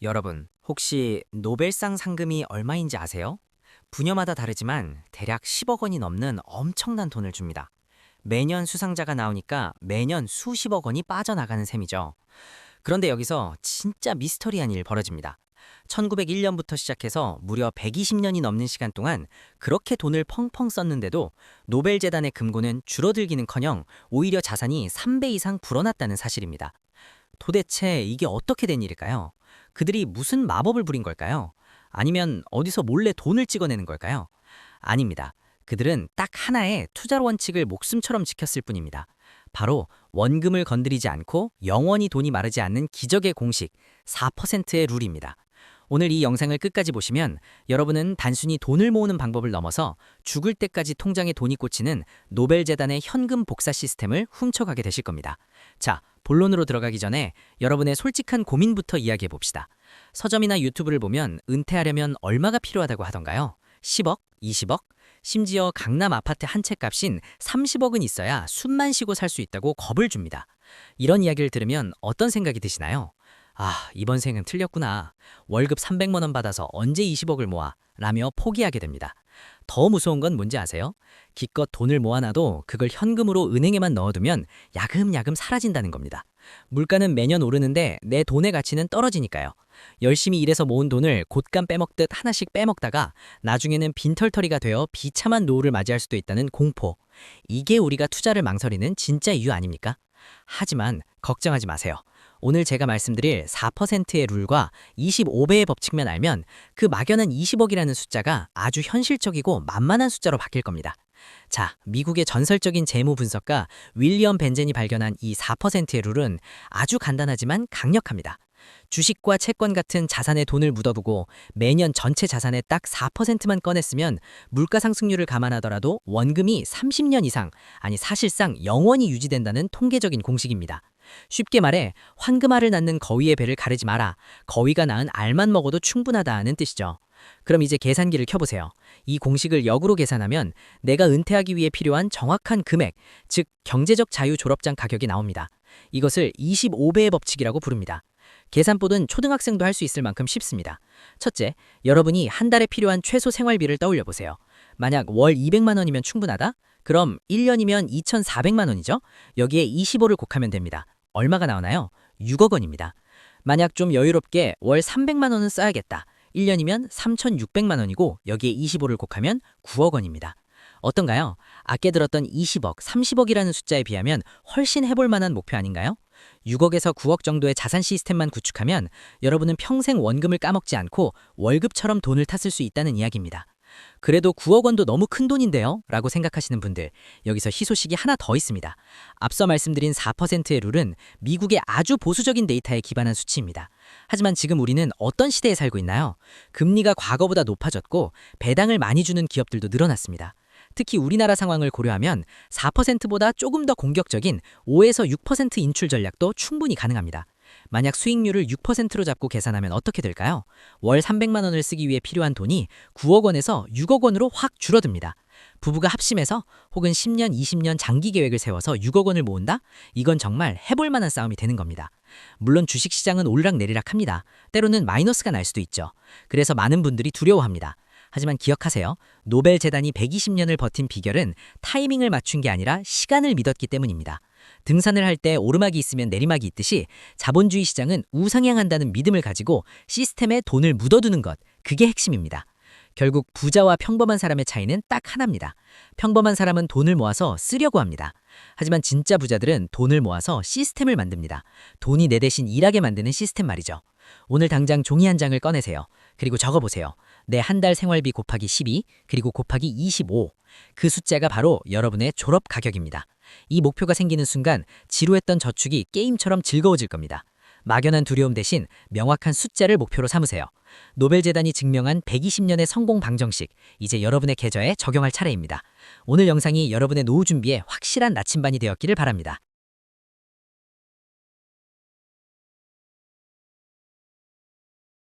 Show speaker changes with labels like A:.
A: 여러분, 혹시 노벨상 상금이 얼마인지 아세요? 분야마다 다르지만 대략 10억 원이 넘는 엄청난 돈을 줍니다. 매년 수상자가 나오니까 매년 수십억 원이 빠져나가는 셈이죠. 그런데 여기서 진짜 미스터리한 일 벌어집니다. 1901년부터 시작해서 무려 120년이 넘는 시간 동안 그렇게 돈을 펑펑 썼는데도 노벨재단의 금고는 줄어들기는커녕 오히려 자산이 3배 이상 불어났다는 사실입니다. 도대체 이게 어떻게 된 일일까요? 그들이 무슨 마법을 부린 걸까요? 아니면 어디서 몰래 돈을 찍어내는 걸까요? 아닙니다. 그들은 딱 하나의 투자 원칙을 목숨처럼 지켰을 뿐입니다. 바로 원금을 건드리지 않고 영원히 돈이 마르지 않는 기적의 공식 4%의 룰입니다. 오늘 이 영상을 끝까지 보시면 여러분은 단순히 돈을 모으는 방법을 넘어서 죽을 때까지 통장에 돈이 꽂히는 노벨재단의 현금 복사 시스템을 훔쳐가게 되실 겁니다. 자, 본론으로 들어가기 전에 여러분의 솔직한 고민부터 이야기해 봅시다. 서점이나 유튜브를 보면 은퇴하려면 얼마가 필요하다고 하던가요? 10억? 20억? 심지어 강남 아파트 한 채 값인 30억은 있어야 숨만 쉬고 살 수 있다고 겁을 줍니다. 이런 이야기를 들으면 어떤 생각이 드시나요? 아, 이번 생은 틀렸구나. 월급 300만 원 받아서 언제 20억을 모아? 라며 포기하게 됩니다. 더 무서운 건 뭔지 아세요? 기껏 돈을 모아놔도 그걸 현금으로 은행에만 넣어두면 야금야금 사라진다는 겁니다. 물가는 매년 오르는데 내 돈의 가치는 떨어지니까요. 열심히 일해서 모은 돈을 곶감 빼먹듯 하나씩 빼먹다가 나중에는 빈털터리가 되어 비참한 노후를 맞이할 수도 있다는 공포. 이게 우리가 투자를 망설이는 진짜 이유 아닙니까? 하지만 걱정하지 마세요. 오늘 제가 말씀드릴 4%의 룰과 25배의 법칙만 알면 그 막연한 20억이라는 숫자가 아주 현실적이고 만만한 숫자로 바뀔 겁니다. 자, 미국의 전설적인 재무 분석가 윌리엄 벤젠이 발견한 이 4%의 룰은 아주 간단하지만 강력합니다. 주식과 채권 같은 자산에 돈을 묻어두고 매년 전체 자산의 딱 4%만 꺼냈으면 물가 상승률을 감안하더라도 원금이 30년 이상, 아니 사실상 영원히 유지된다는 통계적인 공식입니다. 쉽게 말해 황금알을 낳는 거위의 배를 가르지 마라. 거위가 낳은 알만 먹어도 충분하다는 뜻이죠. 그럼 이제 계산기를 켜보세요. 이 공식을 역으로 계산하면 내가 은퇴하기 위해 필요한 정확한 금액, 즉 경제적 자유 졸업장 가격이 나옵니다. 이것을 25배의 법칙이라고 부릅니다. 계산법은 초등학생도 할 수 있을 만큼 쉽습니다. 첫째, 여러분이 한 달에 필요한 최소 생활비를 떠올려 보세요. 만약 월 200만 원이면 충분하다? 그럼 1년이면 2,400만 원이죠? 여기에 25를 곱하면 됩니다. 얼마가 나오나요? 6억 원입니다. 만약 좀 여유롭게 월 300만 원은 써야겠다. 1년이면 3,600만 원이고 여기에 25를 곱하면 9억 원입니다. 어떤가요? 아까 들었던 20억, 30억이라는 숫자에 비하면 훨씬 해볼 만한 목표 아닌가요? 6억에서 9억 정도의 자산 시스템만 구축하면 여러분은 평생 원금을 까먹지 않고 월급처럼 돈을 탔을 수 있다는 이야기입니다. 그래도 9억 원도 너무 큰 돈인데요? 라고 생각하시는 분들, 여기서 희소식이 하나 더 있습니다. 앞서 말씀드린 4%의 룰은 미국의 아주 보수적인 데이터에 기반한 수치입니다. 하지만 지금 우리는 어떤 시대에 살고 있나요? 금리가 과거보다 높아졌고 배당을 많이 주는 기업들도 늘어났습니다. 특히 우리나라 상황을 고려하면 4%보다 조금 더 공격적인 5에서 6% 인출 전략도 충분히 가능합니다. 만약 수익률을 6%로 잡고 계산하면 어떻게 될까요? 월 300만 원을 쓰기 위해 필요한 돈이 9억 원에서 6억 원으로 확 줄어듭니다. 부부가 합심해서 혹은 10년, 20년 장기 계획을 세워서 6억 원을 모은다? 이건 정말 해볼 만한 싸움이 되는 겁니다. 물론 주식시장은 오르락내리락 합니다. 때로는 마이너스가 날 수도 있죠. 그래서 많은 분들이 두려워합니다. 하지만 기억하세요. 노벨재단이 120년을 버틴 비결은 타이밍을 맞춘 게 아니라 시간을 믿었기 때문입니다. 등산을 할 때 오르막이 있으면 내리막이 있듯이 자본주의 시장은 우상향한다는 믿음을 가지고 시스템에 돈을 묻어두는 것, 그게 핵심입니다. 결국 부자와 평범한 사람의 차이는 딱 하나입니다. 평범한 사람은 돈을 모아서 쓰려고 합니다. 하지만 진짜 부자들은 돈을 모아서 시스템을 만듭니다. 돈이 내 대신 일하게 만드는 시스템 말이죠. 오늘 당장 종이 한 장을 꺼내세요. 그리고 적어보세요. 내 한 달 생활비 곱하기 12, 그리고 곱하기 25. 그 숫자가 바로 여러분의 졸업 가격입니다. 이 목표가 생기는 순간 지루했던 저축이 게임처럼 즐거워질 겁니다. 막연한 두려움 대신 명확한 숫자를 목표로 삼으세요. 노벨재단이 증명한 120년의 성공 방정식, 이제 여러분의 계좌에 적용할 차례입니다. 오늘 영상이 여러분의 노후 준비에 확실한 나침반이 되었기를 바랍니다.